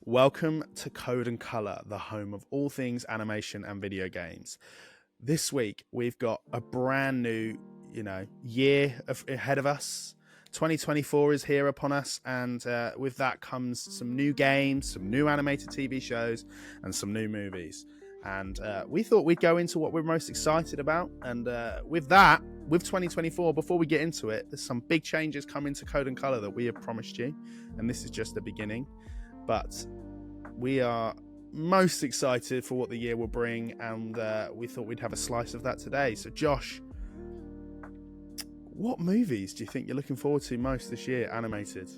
Welcome to Code and Color, the home of all things animation and video games. This week, we've got a brand new, year ahead of us. 2024 is here upon us, and with that comes some new games, some new animated TV shows, and some new movies. And we thought we'd go into what we're most excited about. And with 2024, before we get into it, there's some big changes coming to Code and Color that we have promised you. And this is just the beginning. But we are most excited for what the year will bring, and we thought we'd have a slice of that today. So, Josh, what movies do you think you're looking forward to most this year, animated?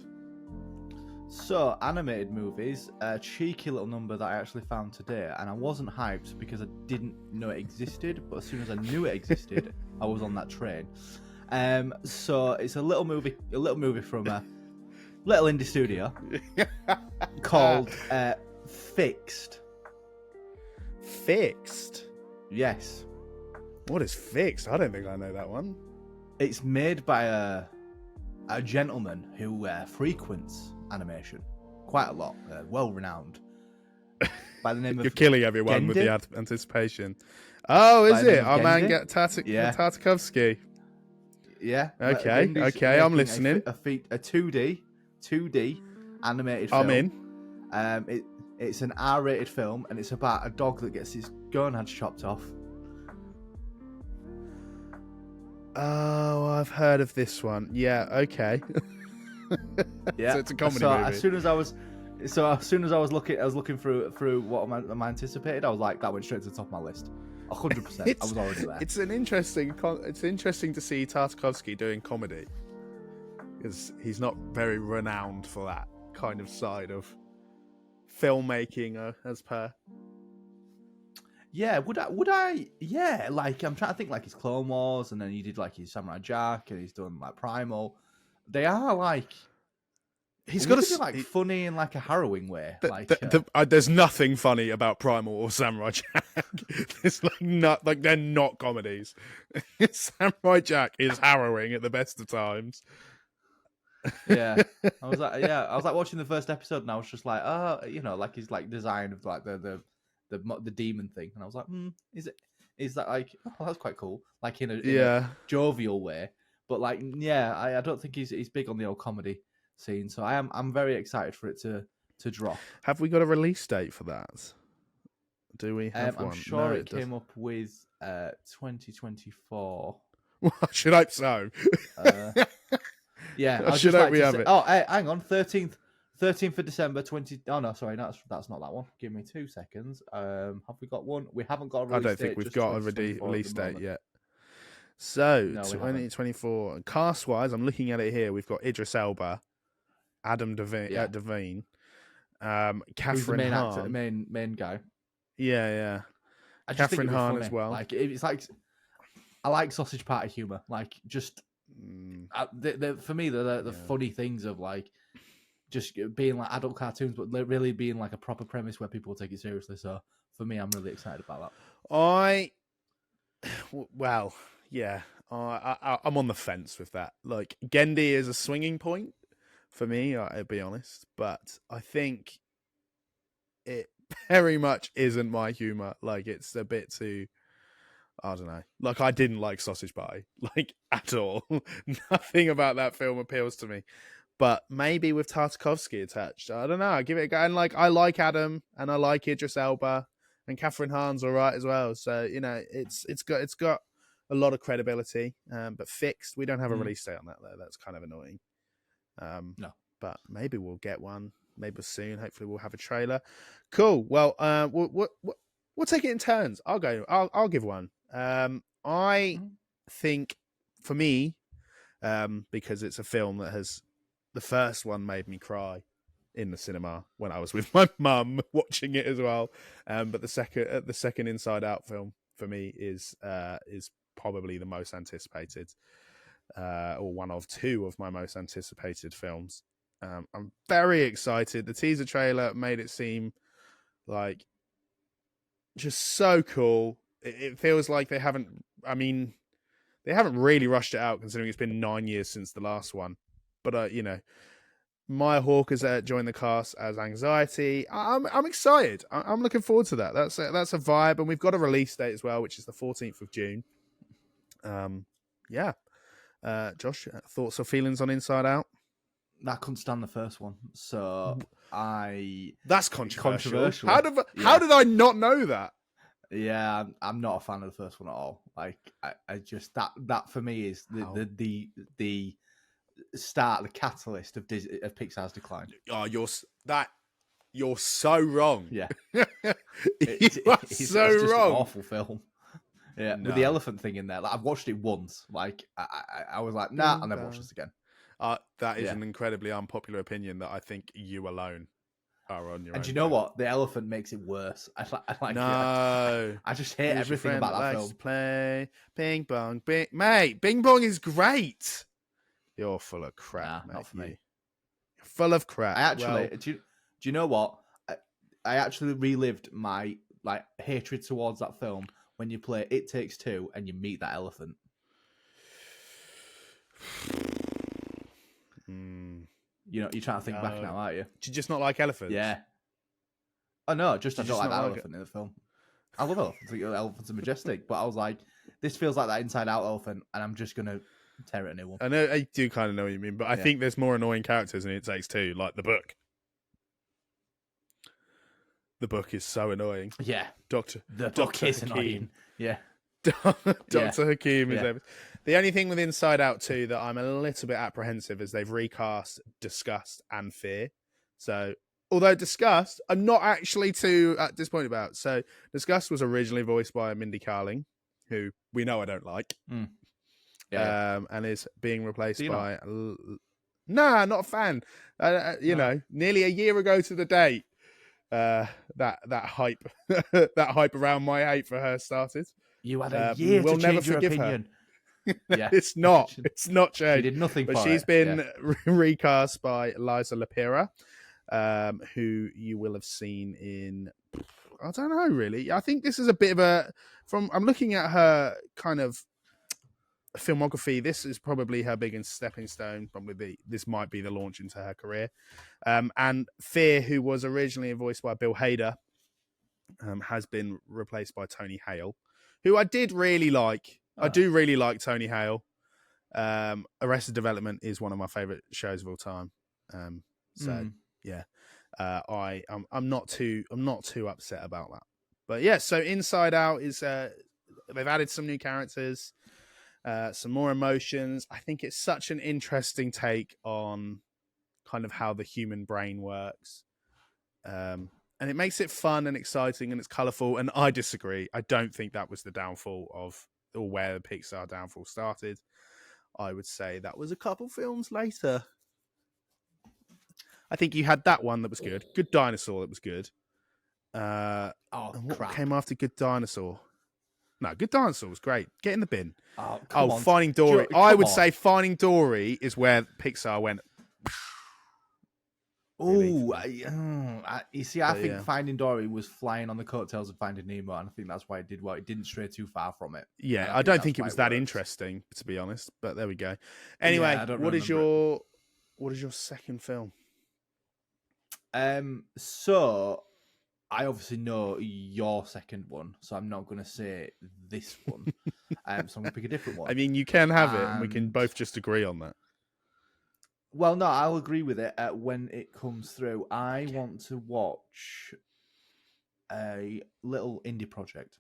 So, animated movies, a cheeky little number that I actually found today, and I wasn't hyped because I didn't know it existed, but as soon as I knew it existed, I was on that train. So it's a little movie from a little indie studio called Fixed. Fixed? Yes. What is Fixed? I don't think I know that one. It's made by a gentleman who frequents animation quite a lot, well renowned, by the name of You're killing everyone with the Gendy? anticipation. Oh, is By the it? name of Our man Gendy? Tartakovsky. Yeah. Okay, Gendy's okay, I'm making listening. A 2D animated I'm film. in. It's an R-rated film, and it's about a dog that gets his gonads chopped off. Oh, I've heard of this one. Yeah, okay. Yeah. So it's a comedy so movie. As soon as I was looking through what I anticipated, I was like, that went straight to the top of my list. 100%. I was already there. It's interesting to see Tartakovsky doing comedy, because he's not very renowned for that kind of side of filmmaking, as per. Yeah, would I? Yeah, like I'm trying to think, like his Clone Wars, and then he did like his Samurai Jack, and he's done like Primal. They are like He's got like funny in like a harrowing way. There's nothing funny about Primal or Samurai Jack. It's they're not comedies. Samurai Jack is harrowing at the best of times. Yeah, I was like watching the first episode, and I was just like, oh, like his like design of like the demon thing, and I was like, is that like, oh, that's quite cool, like in a jovial way, but like, yeah, I don't think he's big on the old comedy scene, so I'm very excited for it to drop. Have we got a release date for that? Do we have one? I'm sure it came up with 2024. Well, I should hope so. Yeah, I should hope we have it. Oh, hey, hang on, 13th of December 20. Oh no, sorry, that's not that one. Give me 2 seconds. Have we got one? We haven't got a release date. I don't think we've got a release date yet. So, no, 2024. Cast wise, I'm looking at it here. We've got Idris Elba, Adam Devine, Catherine Hahn, main guy. Yeah. Catherine Hahn as well. Like it's like, I like sausage party humor. Like just for me, the funny things of like just being like adult cartoons, but really being like a proper premise where people take it seriously. So for me, I'm really excited about that. I'm on the fence with that. Like Gendy is a swinging point for me, I'll be honest, but I think it very much isn't my humor. Like it's a bit too, I don't know. Like I didn't like Sausage Party, like at all. Nothing about that film appeals to me. But maybe with Tartakovsky attached, I don't know. I give it a go. And like I like Adam, and I like Idris Elba, and Catherine Hahn's all right as well. So it's got a lot of credibility. But Fixed, we don't have a release date on that though. That's kind of annoying. No, but maybe we'll get one. Maybe soon. Hopefully, we'll have a trailer. Cool. Well, we'll take it in turns. I'll go. I'll give one. I think for me, because it's a film that has, the first one made me cry in the cinema when I was with my mum watching it as well. But the second Inside Out film for me is probably the most anticipated, or one of two of my most anticipated films. I'm very excited. The teaser trailer made it seem like just so cool. It feels like they haven't really rushed it out, considering it's been 9 years since the last one. But Maya Hawke has joined the cast as Anxiety. I'm excited. I'm looking forward to that. That's a vibe, and we've got a release date as well, which is the 14th of June. Yeah. Josh, thoughts or feelings on Inside Out? I couldn't stand the first one, so That's controversial. controversially, How did I not know that? Yeah, I'm not a fan of the first one at all. Like, I just that for me is the start, the catalyst of Pixar's decline. Oh, you're so wrong. Yeah, you are it's so just wrong. an awful film. Yeah, with the elephant thing in there. Like, I've watched it once. Like, I was like, nah, I'll never watch this again. That is an incredibly unpopular opinion that I think you alone are on your own. And you know what? The elephant makes it worse. I like no. I just hate everything about that film. To play Bing Bong. Mate, Bing Bong is great. You're full of crap, mate. Not for me. You're full of crap. I actually, do you know what? I actually relived my hatred towards that film when you play It Takes Two and you meet that elephant. You know, you're trying to think back now, aren't you? Do you just not like elephants? Yeah. Oh no, I don't like that elephant in the film. I love elephants. I think elephants are majestic, but I was like, this feels like that Inside Out elephant, and I'm just gonna tear it a new one. I know, I do kind of know what you mean, but I think there's more annoying characters in It Takes Two, like the book. The book is so annoying. Yeah, The book is annoying. Yeah, Dr. Hakim is the only thing with Inside Out 2 that I'm a little bit apprehensive is they've recast Disgust and Fear. So, although Disgust, I'm not actually too disappointed about. So, Disgust was originally voiced by Mindy Kaling, who we know I don't like. And is being replaced by... Nah, not a fan. You know, nearly a year ago to the date, that hype that hype around my hate for her started. You had a year to change your opinion. Her. Yeah, it's not changed. She did nothing, but she's been recast by Liza Lapira, who you will have seen in. I don't know, really. I think this is a bit of a. I'm looking at her kind of filmography. This is probably her biggest stepping stone. This might be the launch into her career. And Fear, who was originally voiced by Bill Hader, has been replaced by Tony Hale, who I did really like. I do really like Tony Hale. Arrested Development is one of my favorite shows of all time. I'm not too upset about that. But yeah, so Inside Out is they've added some new characters, some more emotions. I think it's such an interesting take on kind of how the human brain works. And it makes it fun and exciting and it's colourful. And I disagree. I don't think that was the downfall of, or where the Pixar downfall started. I would say that was a couple films later. I think you had that one that was good. Good Dinosaur that was good. What came after Good Dinosaur? No, Good Dinosaur was great. Get in the bin. Finding Dory. I would say Finding Dory is where Pixar went. You see, I think Finding Dory was flying on the coattails of Finding Nemo, and I think that's why it did well. It didn't stray too far from it. Yeah, I don't think it was that interesting, to be honest. But there we go. Anyway, what is your second film? So I obviously know your second one, so I'm not going to say this one. So I'm going to pick a different one. I mean, you can have it, and we can both just agree on that. Well, no, I'll agree with it when it comes through. I want to watch a little indie project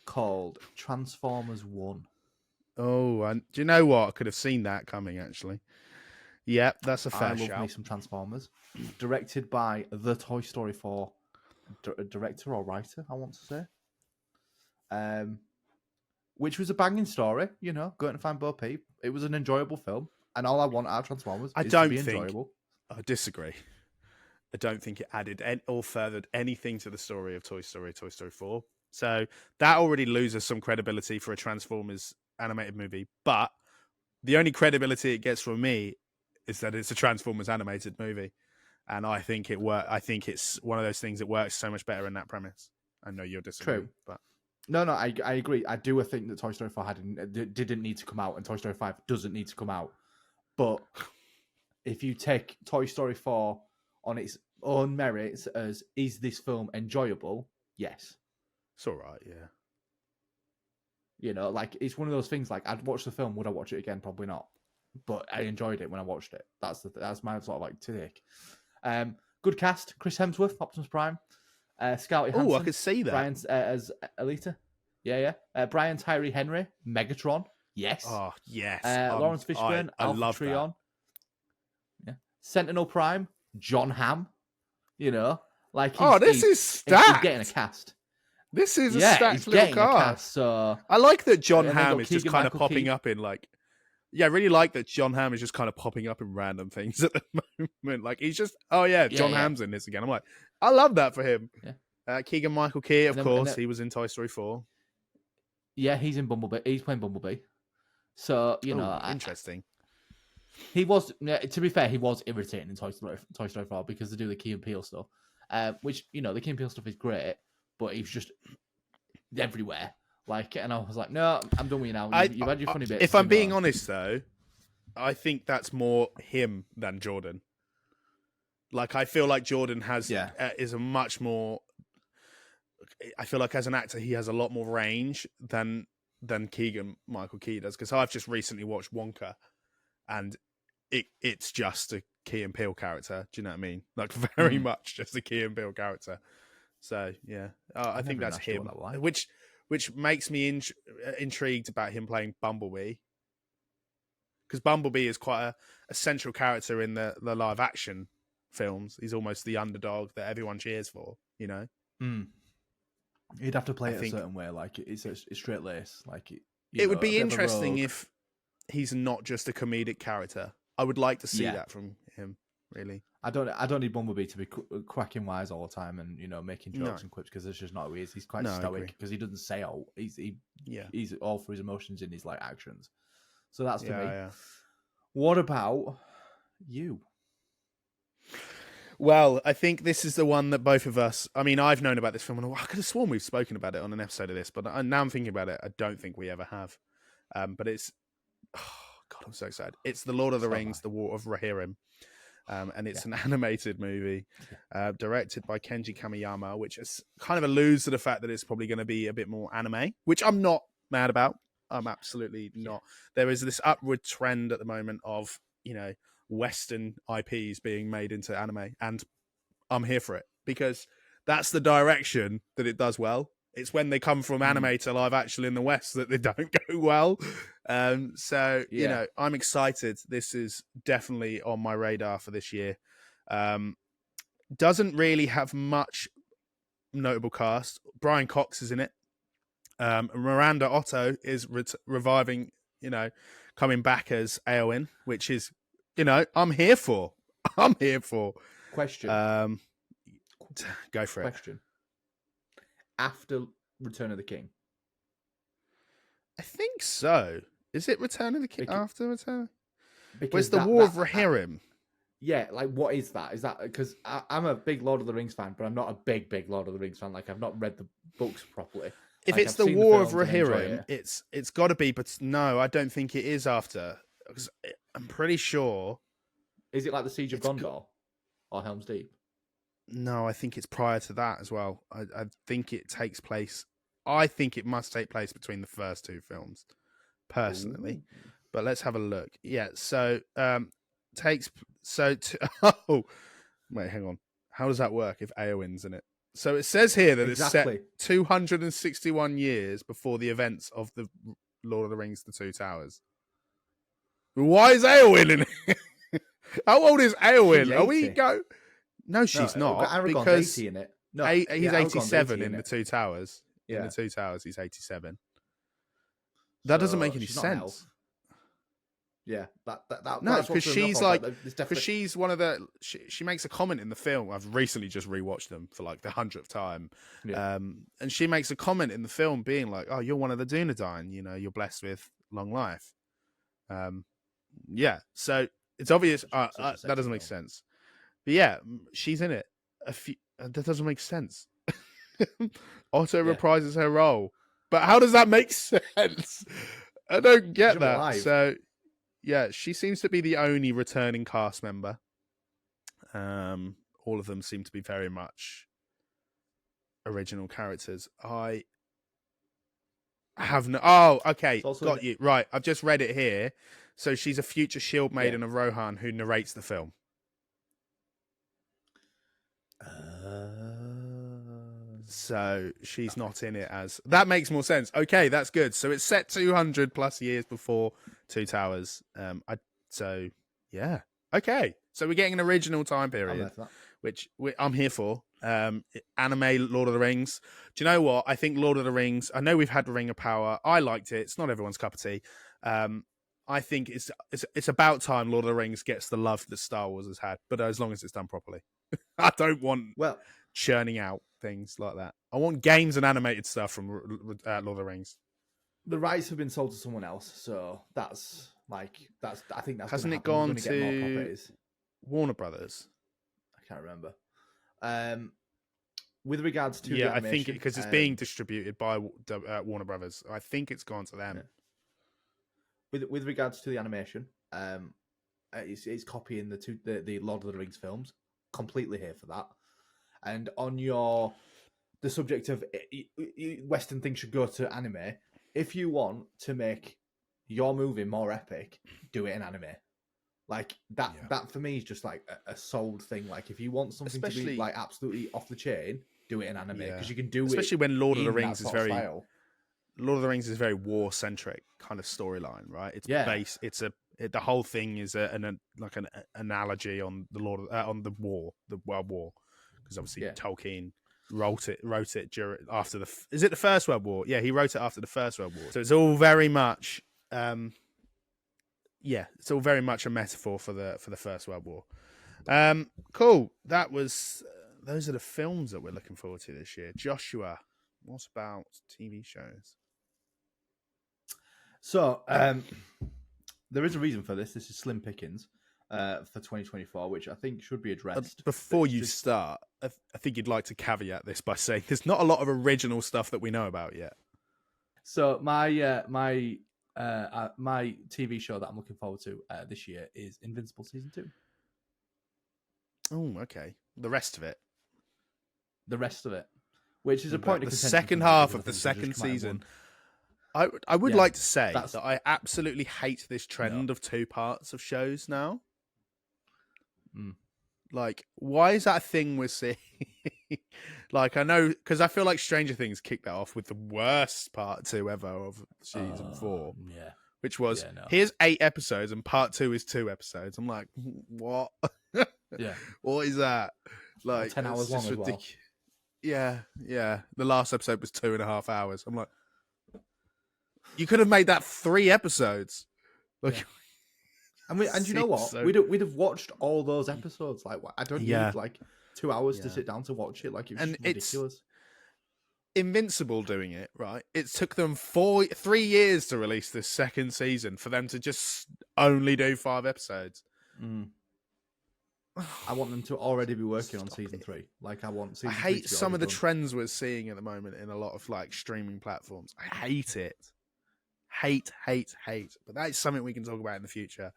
called Transformers 1. Oh, and do you know what? I could have seen that coming, actually. Yep, that's a fair shout. I love me some Transformers. Directed by the Toy Story 4 director or writer, I want to say. Which was a banging story, you know, going to find Bo Peep. It was an enjoyable film. And all I want out of Transformers is to be enjoyable. I disagree. I don't think it added or furthered anything to the story of Toy Story 4. So that already loses some credibility for a Transformers animated movie. But the only credibility it gets from me is that it's a Transformers animated movie. And I think I think it's one of those things that works so much better in that premise. I know you're disagreeing. True. But No, I agree. I do think that Toy Story 4 didn't need to come out, and Toy Story 5 doesn't need to come out. But if you take Toy Story 4 on its own merits as, is this film enjoyable? Yes. It's all right, yeah. You know, like, it's one of those things, like, I'd watch the film, would I watch it again? Probably not. But I enjoyed it when I watched it. That's my sort of, like, take. Good cast. Chris Hemsworth, Optimus Prime. Scarlett Oh, Johansson. I could see that. Brian as Alita. Yeah. Brian Tyree Henry, Megatron. Yes. Oh, yes. Lawrence Fishburne, I Alpha love Trion. that. Yeah. Sentinel Prime, John Hamm. You know, like this is stacked. He's getting a cast. This is a Yeah, stacked he's little getting a cast. cast. So I like that John and they've Hamm got is just Keegan kind of Michael popping Key. up in like. Yeah, I really like that John Hamm is just kind of popping up in random things at the moment. Like he's just, John Hamm's in this again. I'm like, I love that for him. Yeah. Keegan Michael Key, of And then- course, and then- he was in Toy Story 4. Yeah, he's in Bumblebee. He's playing Bumblebee. So you know, interesting. He was. To be fair, he was irritating in Toy Story 4 because they do the Key and Peele stuff, which, you know, the Key and Peele stuff is great, but he's just everywhere. Like, and I was like, no, I'm done with you now. You've had your funny bits. If I'm being honest, though, I think that's more him than Jordan. Like, I feel like Jordan is a much more. I feel like as an actor, he has a lot more range than Keegan Michael Key does. Because I've just recently watched Wonka, and it's just a Key and Peele character. Do you know what I mean? Like, very much just a Key and Peele character. So yeah, I think that's him. Which makes me intrigued about him playing Bumblebee. Because Bumblebee is quite a central character in the live action films. He's almost the underdog that everyone cheers for, you know? He'd have to play it a certain way, like it's straight lace. Like it would be interesting if he's not just a comedic character. I would like to see that from him, really. I don't need Bumblebee to be cracking wise all the time and, you know, making jokes and quips, because it's just not who he is. He's quite stoic because he doesn't say all. He's all for his emotions in his like actions. So that's for me. Yeah. What about you? Well, I think this is the one that both of us. I mean, I've known about this film, and I could have sworn we've spoken about it on an episode of this, but now I'm thinking about it. I don't think we ever have. But it's, God, I'm so excited. It's The Lord of the Rings: The War of Rohirrim. And it's an animated movie directed by Kenji Kamiyama, which is kind of alludes to the fact that it's probably going to be a bit more anime, which I'm not mad about. I'm absolutely not. There is this upward trend at the moment of, you know, Western IPs being made into anime, and I'm here for it because that's the direction that it does well. It's when they come from anime to live action in the West that they don't go well. You know, I'm excited. This is definitely on my radar for this year. Doesn't really have much notable cast. Brian Cox is in it. Miranda Otto is reviving, you know, coming back as Eowyn, which is, you know, I'm here for. Question. Go for it. Question. After Return of the King? I think so. Is it Return of the King after Return? Because the War of Rohirrim? Yeah, like what is that? Is that because I'm a big Lord of the Rings fan, but I'm not a big Lord of the Rings fan. Like I've not read the books properly. If like, it's the War of Rohirrim, it's got to be. But no, I don't think it is after. Because I'm pretty sure. Is it like the Siege of Gondor or Helm's Deep? No, I think it's prior to that as well. I think it takes place. I think it must take place between the first two films, personally. Ooh. But let's have a look. Yeah, so wait, hang on. How does that work if Eowyn's in it? So it says here that it's set 261 years before the events of the Lord of the Rings: The Two Towers. Why is Eowyn in it? How old is Eowyn? Are we go? No, she's not. Aragorn's because 80 in it. No, he's 87 in The Two Towers. Yeah. In The Two Towers, he's 87. That doesn't make any sense. Yeah, no, because she's like, because she's one of the. She makes a comment in the film. I've recently just rewatched them for like the 100th time, and she makes a comment in the film, being like, "Oh, you're one of the Dunedain. You know, you're blessed with long life." Yeah, so it's obvious that doesn't make sense. But yeah, she's in it. That doesn't make sense. Otto reprises her role, but how does that make sense? I don't get that. So Yeah, she seems to be the only returning cast member. All of them seem to be very much original characters. I have no. Oh, okay, It's also got you. Right, I've just read it here. So she's a future Shield yeah. maiden of Rohan who narrates the film. So she's not in it as. That makes more sense. Okay, that's good. So it's set 200 plus years before Two Towers. So yeah. Okay, so we're getting an original time I'm there period, for that. which I'm here for. Anime Lord of the Rings. Do you know what? I think Lord of the Rings. I know we've had Ring of Power. I liked it. It's not everyone's cup of tea. I think it's about time Lord of the Rings gets the love that Star Wars has had, but as long as it's done properly. I don't want Well, churning out things like that. I want games and animated stuff from Lord of the Rings. the rights have been sold to someone else, so that's I think that's Hasn't going to it happen. We're gone going to get more to properties. Warner Brothers? I can't remember. With regards to the Yeah, I animation, think because it's being distributed by Warner Brothers. I think it's gone to them. Yeah. With regards to the animation, it's copying the Lord of the Rings films. Completely here for that. And on the subject of Western things should go to anime. If you want to make your movie more epic, do it in anime. Like that. Yeah. That for me is just like a sold thing. Like if you want something to be like absolutely off the chain, do it in anime because you can do especially it. when Lord of the in Rings that is sort of very style. Lord of the Rings is very war centric kind of storyline, right? It's based. The whole thing is an analogy on the on the World War, because obviously Tolkien wrote it after is it the First World War? Yeah, he wrote it after the First World War. So it's all very much it's all very much a metaphor for the First World War. Cool. That was those are the films that we're looking forward to this year. Joshua, what about TV shows? So there is a reason for this. This is slim pickings for 2024, which I think should be addressed. Before you start, I think you'd like to caveat this by saying there's not a lot of original stuff that we know about yet. So my TV show that I'm looking forward to this year is Invincible season 2. Oh, okay. The rest of it, which is a point of the contention. second half of the second season. I would like to say that I absolutely hate this trend of 2 parts of shows now. Like, why is that a thing we're seeing? Like, I know, because I feel like Stranger Things kicked that off with the worst part 2 ever of season 4. Yeah. Which was, here's 8 episodes and part 2 is 2 episodes. I'm like, what? Yeah. What is that? Like, 10 hours long as well. Yeah. The last episode was 2.5 hours. I'm like, you could have made that 3 episodes. Like, and you know what? We'd have watched all those episodes. Like, I don't need like 2 hours to sit down to watch it. Like, it was ridiculous. Invincible doing it, right? It took them 3 years to release this second season for them to just only do 5 episodes. I want them to already be working on season 3. Like, I want season 3 to be hate some of the done. trends we're seeing at the moment in a lot of like streaming platforms. I hate it. Hate. But that is something we can talk about in the future.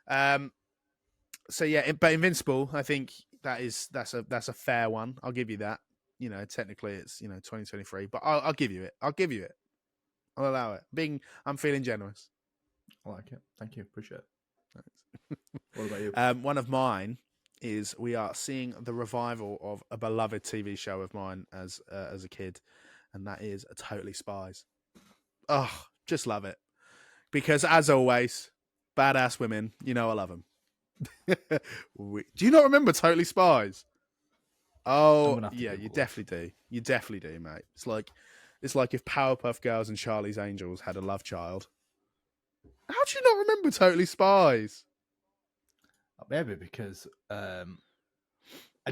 So yeah, but Invincible, I think that's a fair one. I'll give you that. You know, technically it's 2023, but I'll give you it. I'll allow it. I'm feeling generous. I like it. Thank you. Appreciate it. Thanks. What about you? One of mine is we are seeing the revival of a beloved TV show of mine as a kid, and that is Totally Spies. Oh, just love it. Because as always, badass women, I love them. Do you not remember Totally Spies? Oh, yeah, you definitely do. You definitely do, mate. It's like if Powerpuff Girls and Charlie's Angels had a love child. How do you not remember Totally Spies? Maybe because I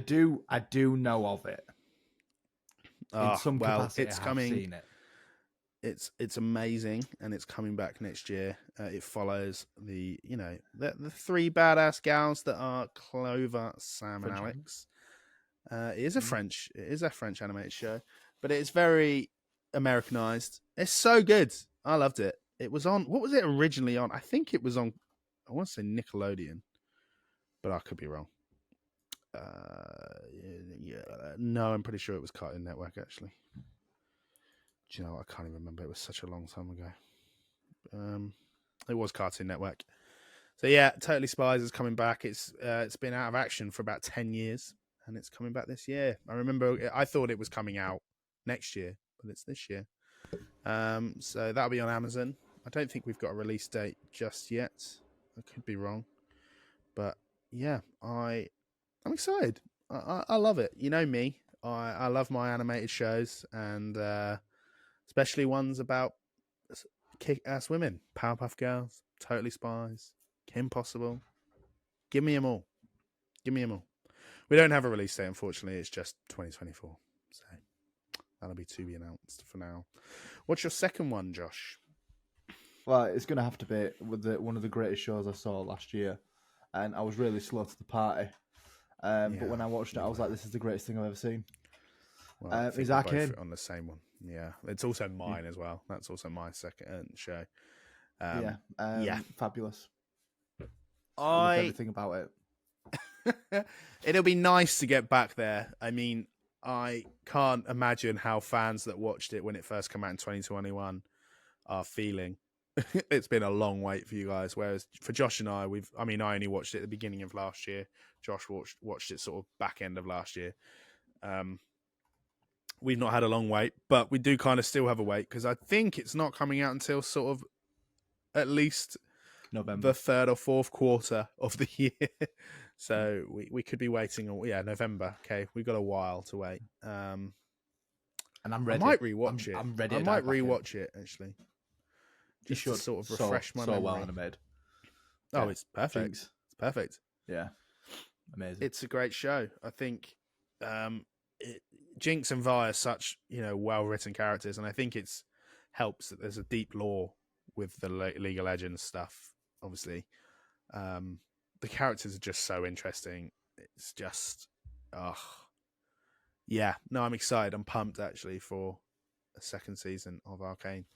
do know of it. In some capacity, it's I've seen it. It's amazing, and it's coming back next year. It follows the 3 badass gals that are Clover, Sam, and Alex. It is a French animated show, but it's very Americanized. It's so good. I loved it. It was on. What was it originally on? I think it was on I want to say Nickelodeon, but I could be wrong. Yeah, no, I'm pretty sure it was Cartoon Network actually. Do you know what? I can't even remember. It was such a long time ago. It was Cartoon Network. So yeah, Totally Spies is coming back. It's been out of action for about 10 years, and it's coming back this year. I remember I thought it was coming out next year, but it's this year. So that'll be on Amazon. I don't think we've got a release date just yet. I could be wrong, but yeah, I'm excited. I love it. You know me. I love my animated shows, and especially ones about kick-ass women, Powerpuff Girls, Totally Spies, Kim Possible. Give me them all. Give me them all. We don't have a release date, unfortunately. It's just 2024. So that'll be to be announced for now. What's your second one, Josh? Well, it's going to have to be one of the greatest shows I saw last year, and I was really slow to the party. But when I watched it, I was like, "This is the greatest thing I've ever seen." Well, I think is we're Arcane both on the same one? Yeah, it's also mine as well. That's also my second show. Fabulous. I loved I everything about it. It'll be nice to get back there. I mean, I can't imagine how fans that watched it when it first came out in 2021 are feeling. It's been a long wait for you guys. Whereas for Josh and I, I only watched it at the beginning of last year. Josh watched it sort of back end of last year. We've not had a long wait, but we do kind of still have a wait because I think it's not coming out until sort of at least November, the third or fourth quarter of the year. So we could be waiting. November. Okay, we've got a while to wait. And I'm ready. I might rewatch it. I'm ready. I might rewatch it actually, just to sort of refresh my memory. So well animated. Oh, it's perfect. Jinx. It's perfect. Yeah, amazing. It's a great show. I think Jinx and Vi are such well written characters, and I think it's helps that there's a deep lore with the League of Legends stuff. Obviously, the characters are just so interesting. It's just, yeah. No, I'm excited. I'm pumped actually for a second season of Arcane.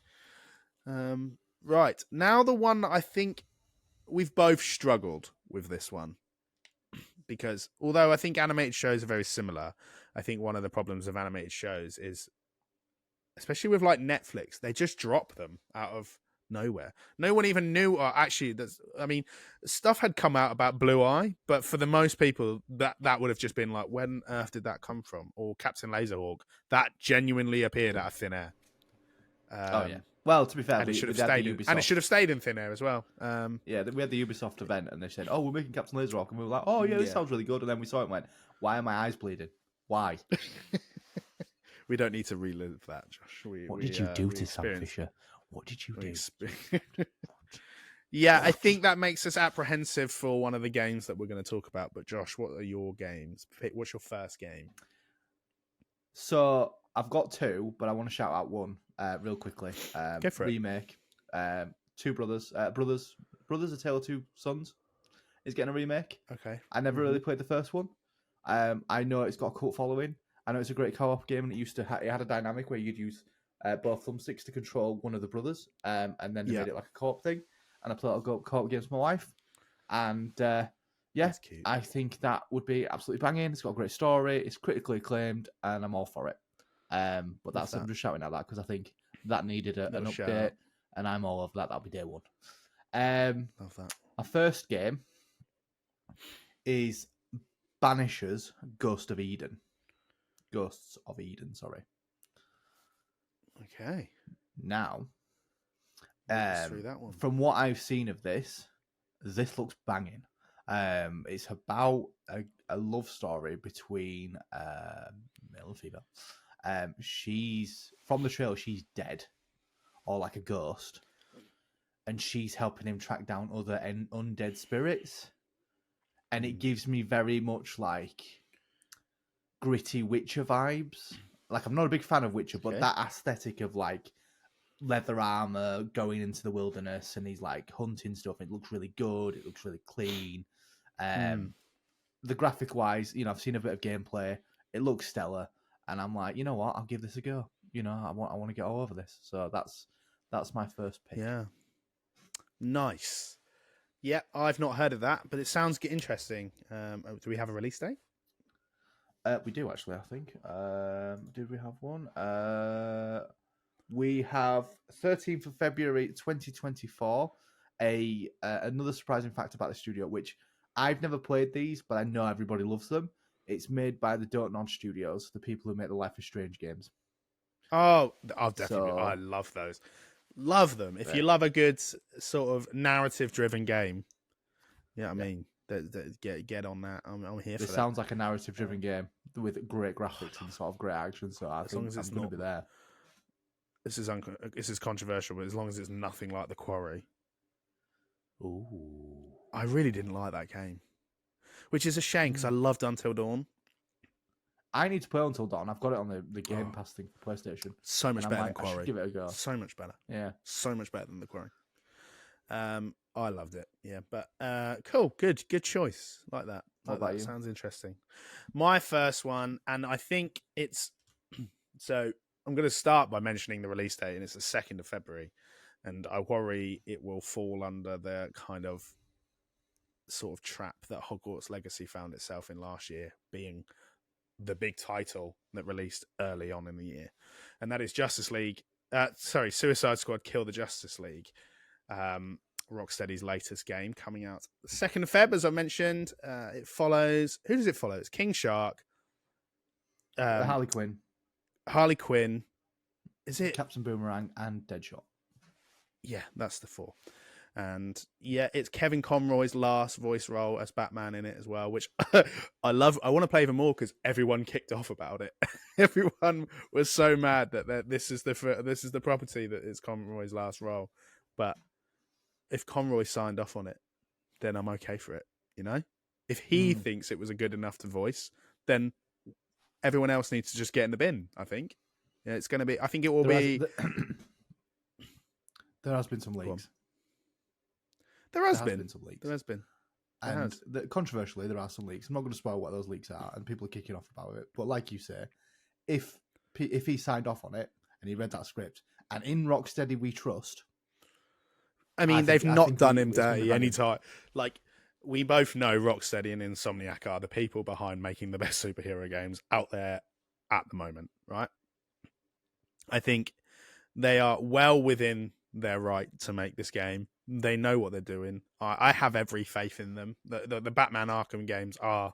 Right now, the one that I think we've both struggled with this one. Because although I think animated shows are very similar, I think one of the problems of animated shows is, especially with like Netflix, they just drop them out of nowhere. No one even knew, or actually, stuff had come out about Blue Eye, but for the most people, that would have just been like, when on earth did that come from? Or Captain Laserhawk, that genuinely appeared out of thin air. Yeah. Well, to be fair, and it should have stayed in thin air as well. Yeah, we had the Ubisoft event, and they said, "Oh, we're making Captain Laserhawk," and we were like, "Oh yeah, this sounds really good." And then we saw it and went, "Why are my eyes bleeding? Why?" We don't need to relive that, Josh. What did you do to Sam Fisher? What did you do? Yeah, I think that makes us apprehensive for one of the games that we're going to talk about. But Josh, what are your games? What's your first game? So I've got two, but I want to shout out one real quickly. Go for it. Remake. Two brothers. A Tale of Two Sons is getting a remake. Okay. I never really played the first one. I know it's got a cult following. I know it's a great co-op game, and it used to it had a dynamic where you'd use both thumbsticks to control one of the brothers, and then they made it like a co-op thing. And I play a lot of co-op games with my wife, and I think that would be absolutely banging. It's got a great story. It's critically acclaimed, and I'm all for it. I'm just shouting out that because I think that needed an update, and I'm all over that. That'll be day one. Love that. My first game is Banishers Ghosts of Eden, sorry. Okay. Now, through that one. From what I've seen of this looks banging. It's about a love story between male and female. She's from the trailer. She's dead, or like a ghost, and she's helping him track down other undead spirits. And it gives me very much like gritty Witcher vibes. Like, I'm not a big fan of Witcher, but that aesthetic of like leather armor going into the wilderness and he's like hunting stuff. It looks really good. It looks really clean. The graphic wise, I've seen a bit of gameplay. It looks stellar, and I'm like, you know what? I'll give this a go. I want to get all over this. So that's my first pick. Yeah. Nice. Yeah, I've not heard of that, but it sounds interesting. Do we have a release date? We do actually, I think. Did we have one? We have 13th of February 2024. Another surprising fact about the studio, which I've never played these, but I know everybody loves them. It's made by the Don't Nod Studios, the people who make the Life is Strange games. Oh, I'll definitely. I So love those. Love them. If you yeah, love a good sort of narrative-driven game, yeah, I yeah. mean, get on that. I'm here This for that. sounds like a narrative-driven game with great graphics and sort of great action. So I As long think as I'm it's going to not. be there. This is controversial, but as long as it's nothing like the Quarry, Ooh. I really didn't like that game, which is a shame because I loved Until Dawn. I need to play Until Dawn. I've got it on the Game Oh, Pass thing for PlayStation. so And much I'm better than like, I should Quarry. give it a go. So much better. Yeah. So much better than the Quarry. I loved it. Yeah, but cool, good choice. Like that. What Like about that. you? Sounds interesting. My first one, and I think it's so. I'm going to start by mentioning the release date, and it's the 2nd of February, and I worry it will fall under the kind of sort of trap that Hogwarts Legacy found itself in last year, being the big title that released early on in the year, and that is Justice League. Suicide Squad: Kill the Justice League. Rocksteady's latest game coming out the 2nd of Feb, as I mentioned. It follows. Who does it follow? It's King Shark, Harley Quinn, Harley Quinn. Is it? Captain Boomerang, and Deadshot. Yeah, that's the 4. And yeah, it's Kevin Conroy's last voice role as Batman in it as well, which I love. I want to play even more because everyone kicked off about it. Everyone was so mad that this is the property that is Conroy's last role. But if Conroy signed off on it, then I'm okay for it. You know, if he thinks it was a good enough to voice, then everyone else needs to just get in the bin. I think. Yeah, it's going to be. I think it will be. There has been some leaks. There has been been some leaks. There has been. And controversially, there are some leaks. I'm not going to spoil what those leaks are, and people are kicking off about it. But like you say, if he signed off on it and he read that script, and in Rocksteady we trust. I mean, they've not done him dirty any time. Like, we both know Rocksteady and Insomniac are the people behind making the best superhero games out there at the moment, right? I think they are well within their right to make this game. They know what they're doing. I have every faith in them. The Batman Arkham games are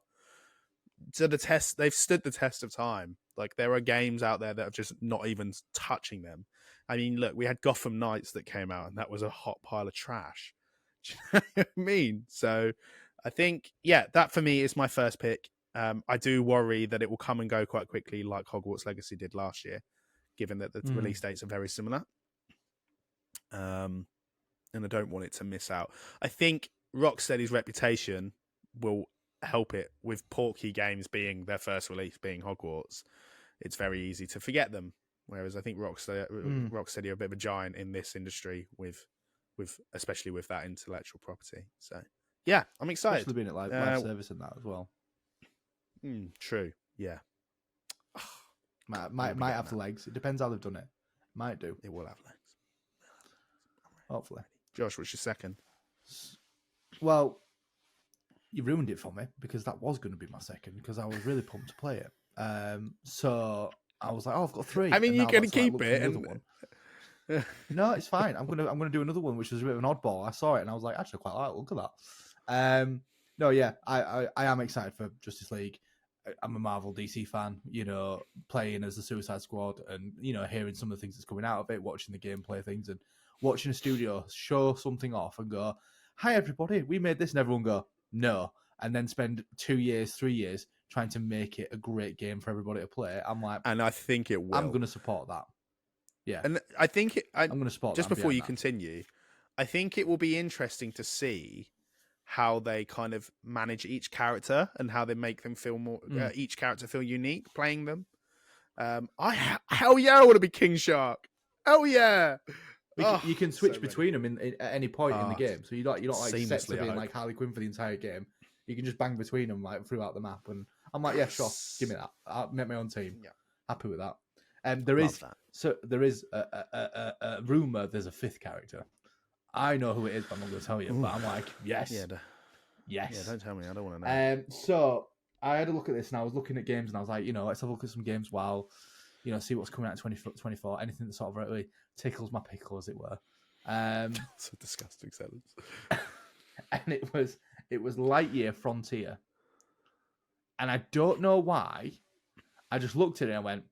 to the test. They've stood the test of time. Like, there are games out there that are just not even touching them. I mean, look, we had Gotham Knights that came out, and that was a hot pile of trash. Do you know what I mean? So I think, yeah, that for me is my first pick. I do worry that it will come and go quite quickly, like Hogwarts Legacy did last year, given that the release dates are very similar. And I don't want it to miss out. I think Rocksteady's reputation will help it with Portkey Games being their first release, being Hogwarts. It's very easy to forget them. Whereas I think Rocksteady are a bit of a giant in this industry with especially with that intellectual property. So yeah, I'm excited. Especially being at live service and that as well. True. Yeah. Might have the legs. It depends how they've done it. Might do. It will have legs. Hopefully. Josh, what's your second? Well, you ruined it for me because that was going to be my second because I was really pumped to play it. So I was like, "Oh, I've got 3." I mean, you're going to keep it. One. No, it's fine. I'm gonna do another one, which was a bit of an oddball. I saw it and I was like, actually, I quite like it. Look at that. No, yeah, I am excited for Justice League. I'm a Marvel DC fan, you know, playing as the Suicide Squad and, you know, hearing some of the things that's coming out of it, watching the gameplay things and watching a studio show something off and go, "Hi, everybody, we made this," and everyone go, "No," and then spend 2 years, 3 years trying to make it a great game for everybody to play. I'm like, and I think it will. I'm going to support that. Yeah. And I think I'm going to support just that. Before you continue, I think it will be interesting to see how they kind of manage each character and how they make them feel more, each character feel unique playing them. Hell yeah, I want to be King Shark. Hell yeah. You can switch between them at any point in the game. So you're not like set to being like Harley Quinn for the entire game. You can just bang between them like throughout the map. And I'm like, yeah, sure, give me that. I'll make my own team. Yeah. Happy with that. There is a rumor there's a 5th character. I know who it is, but I'm not going to tell you. But I'm like, yes, Yeah, yes. don't tell me. I don't want to know. So I had a look at this, and I was looking at games, and I was like, let's have a look at some games while, see what's coming out in 2024. Anything that sort of really tickles my pickle, as it were. That's a disgusting sentence. And it was Lightyear Frontier, and I don't know why. I just looked at it and I went,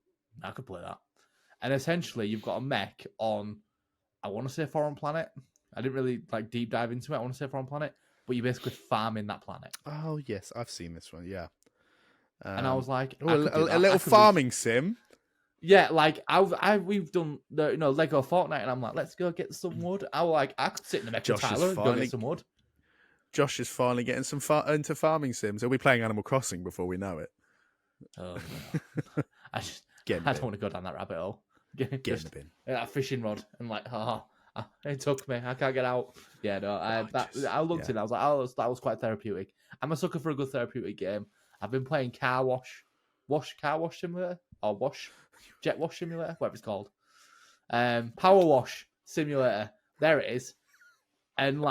I could play that. And essentially, you've got a mech on, I want to say Foreign Planet. I didn't really deep dive into it. I want to say Foreign Planet, but you're basically farming that planet. Oh yes, I've seen this one. Yeah, and I was like, a little farming sim. Yeah, we've done the Lego Fortnite, and I'm like, let's go get some wood. I could sit in the mech with Tyler and go get some wood. Josh is finally getting into farming sims. He'll be playing Animal Crossing before we know it. Oh, no. I don't want to go down that rabbit hole. Get in the bin. That fishing rod and it took me. I can't get out. Yeah, no. I looked at it. I was like, that was quite therapeutic. I'm a sucker for a good therapeutic game. I've been playing car wash simulator or jet wash simulator, whatever it's called. Power wash simulator. There it is. And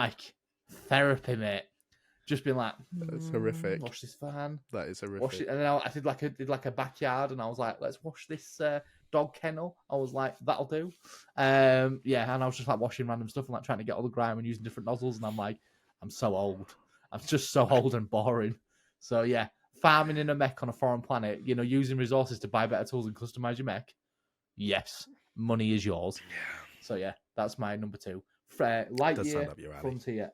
therapy, mate. Just been like, that's horrifitic. Wash this fan. That is horrific. Wash it, and then I did a backyard, and I was like, let's wash this dog kennel. I was like, that'll do. Yeah, and I was just washing random stuff and trying to get all the grime and using different nozzles, and I'm like, I'm so old. I'm just so old and boring. So yeah, farming in a mech on a foreign planet, using resources to buy better tools and customize your mech. Yes, money is yours. Yeah. So yeah, that's my number 2. Lightyear Frontier.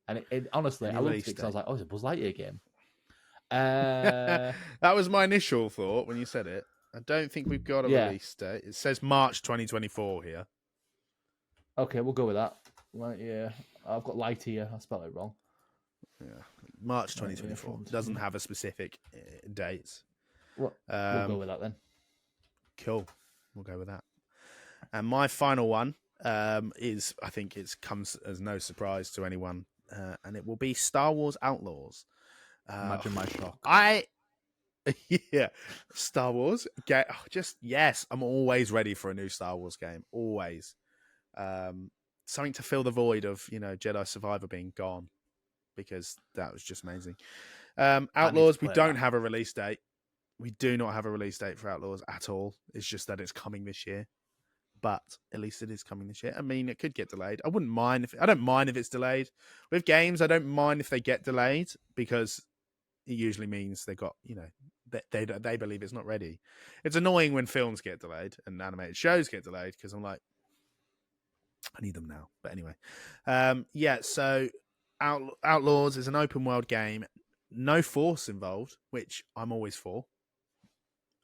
And it honestly, I looked at it because I was like, oh, it's a Buzz Lightyear game. That was my initial thought when you said it. I don't think we've got a release date. It says March 2024 here. Okay, we'll go with that. Lightyear. I've got Lightyear. I spelled it wrong. Yeah, March 2024. Doesn't have a specific date. We'll go with that then. Cool. We'll go with that. And my final one is, I think it comes as no surprise to anyone, and it will be Star Wars Outlaws. Imagine my shock. Yeah, Star Wars. Yes, I'm always ready for a new Star Wars game. Always. Something to fill the void of, Jedi Survivor being gone, because that was just amazing. Outlaws, we don't have a release date. We do not have a release date for Outlaws at all. It's just that it's coming this year. But at least it is coming this year. I mean, it could get delayed. I don't mind if it's delayed. With games, I don't mind if they get delayed, because it usually means they got, they believe it's not ready. It's annoying when films get delayed and animated shows get delayed, because I'm like, I need them now. But anyway, so Outlaws is an open world game, no force involved, which I'm always for.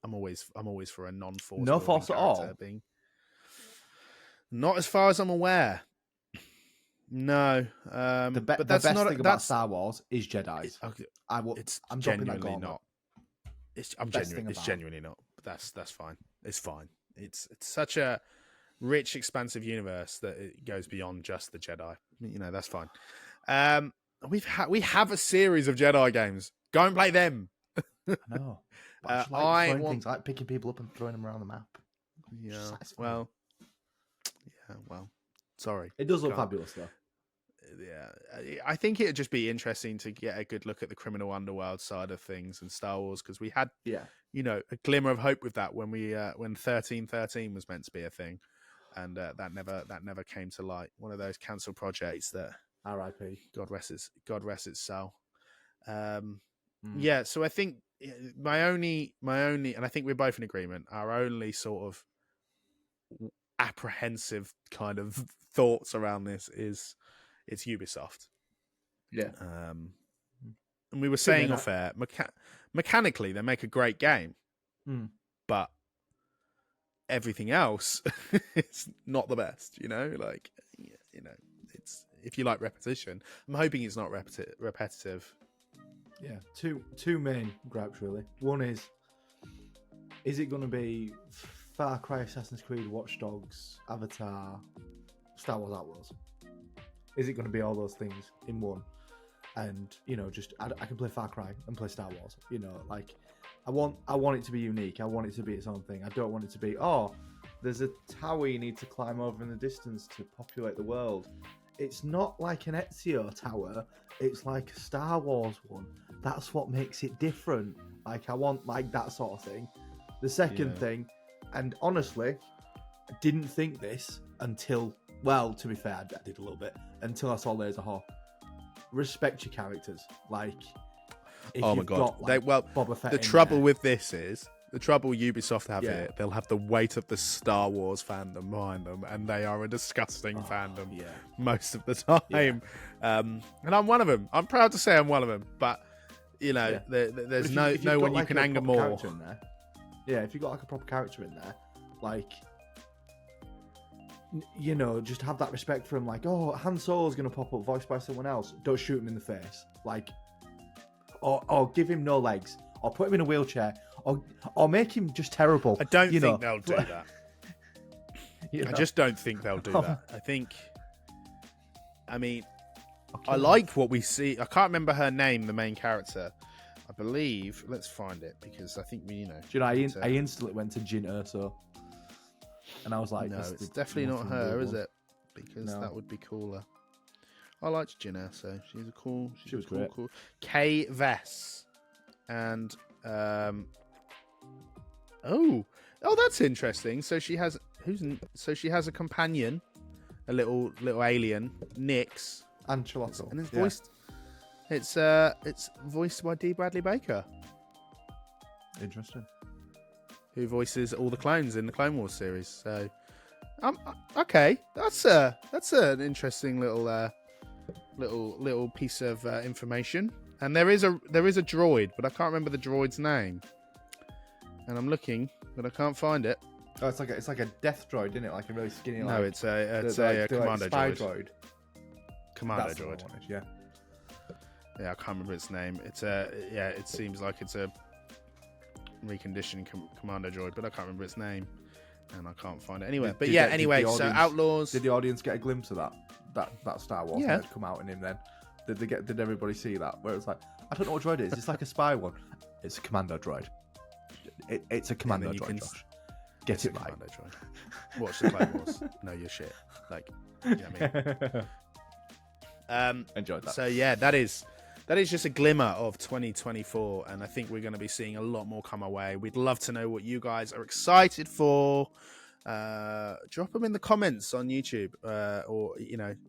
I'm always for a non-force. No force at all. Not as far as I'm aware. No. The best thing about Star Wars is Jedi's. I'm genuinely not. It's genuinely not. But that's fine. It's fine. It's such a rich, expansive universe that it goes beyond just the Jedi. That's fine. We have a series of Jedi games. Go and play them. I know. I want things like picking people up and throwing them around the map. Yeah. Well. Sorry. It does look fabulous, though. Yeah, I think it'd just be interesting to get a good look at the criminal underworld side of things in Star Wars, because we had, a glimmer of hope with that when when 1313 was meant to be a thing, and that never came to light. One of those cancelled projects that R.I.P. God rest its soul. Yeah, so I think my only, and I think we're both in agreement, our only sort of apprehensive kind of thoughts around this is it's Ubisoft. Yeah. And we were saying off air, mechanically they make a great game, but everything else it's not the best. It's, if you like repetition, I'm hoping it's not repetitive. Yeah, two main gripes really. One is it going to be Far Cry, Assassin's Creed, Watch Dogs, Avatar, Star Wars Outlaws? Is it going to be all those things in one? And I can play Far Cry and play Star Wars. I want it to be unique. I want it to be its own thing. I don't want it to be, there's a tower you need to climb over in the distance to populate the world. it's not like an Ezio tower. It's like a Star Wars one. That's what makes it different. Like I want like that sort of thing. The second thing, and honestly, I didn't think this until, well, to be fair, I did a little bit until I saw Laserhawk. Respect your characters. Like, if Oh my you've god! got, like, Boba Fett The in trouble there, with this is the trouble Ubisoft have here. They'll have the weight of the Star Wars fandom behind them, and they are a disgusting fandom most of the time. And I'm one of them. I'm proud to say I'm one of them. But you know, there's if no you've one got, you like, can a anger proper more. character in there, if you've got like a proper character in there, like, you know, just have that respect for him. Like, oh, Han Solo's gonna pop up, voiced by someone else. Don't shoot him in the face. Like, or give him no legs, or put him in a wheelchair, or make him just terrible. I don't think they'll do that. I just don't think they'll do that. I mean, I like what we see. I can't remember her name, the main character. I believe. Let's find it because I think we, you know. Do you know? I instantly went to Jin Erso, and I was like, no, it's definitely not her, is it? Because that would be cooler. I liked Jin Erso. She's a cool. She was great. Cool. Kay Vess, and oh, that's interesting. So she has she has a companion, a little alien, Nyx, Ancelotti, and it's voiced. It's voiced by D. Bradley Baker. Interesting. Who voices all the clones in the Clone Wars series. So, okay, that's an interesting little piece of information. And there is a droid, but I can't remember the droid's name. And I'm looking, but I can't find it. Oh, it's like a death droid, isn't it? Like a really skinny. No, like, it's a commando spy droid. Commando That's droid. Yeah, I can't remember its name. It's it seems like it's a reconditioned commando droid, but I can't remember its name, and I can't find it anywhere. But anyway, so Outlaws. Did the audience get a glimpse of that Star Wars that had come out in him? Then did everybody see that? Where it's like, I don't know what droid it is. It's like a spy one. It's a commando droid. It's a commando droid. Josh. Get it right. Watch the Clone Wars. Know your shit. Like, you know what I mean? Enjoyed that. So that is just a glimmer of 2024, and I think we're going to be seeing a lot more come our way. We'd love to know what you guys are excited for. Drop them in the comments on YouTube, or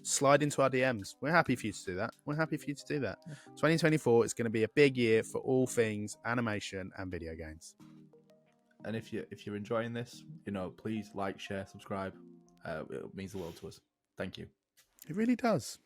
slide into our DMs. We're happy for you to do that. 2024 is going to be a big year for all things animation and video games. And if you're enjoying this, please like, share, subscribe. It means the world to us. Thank you. It really does.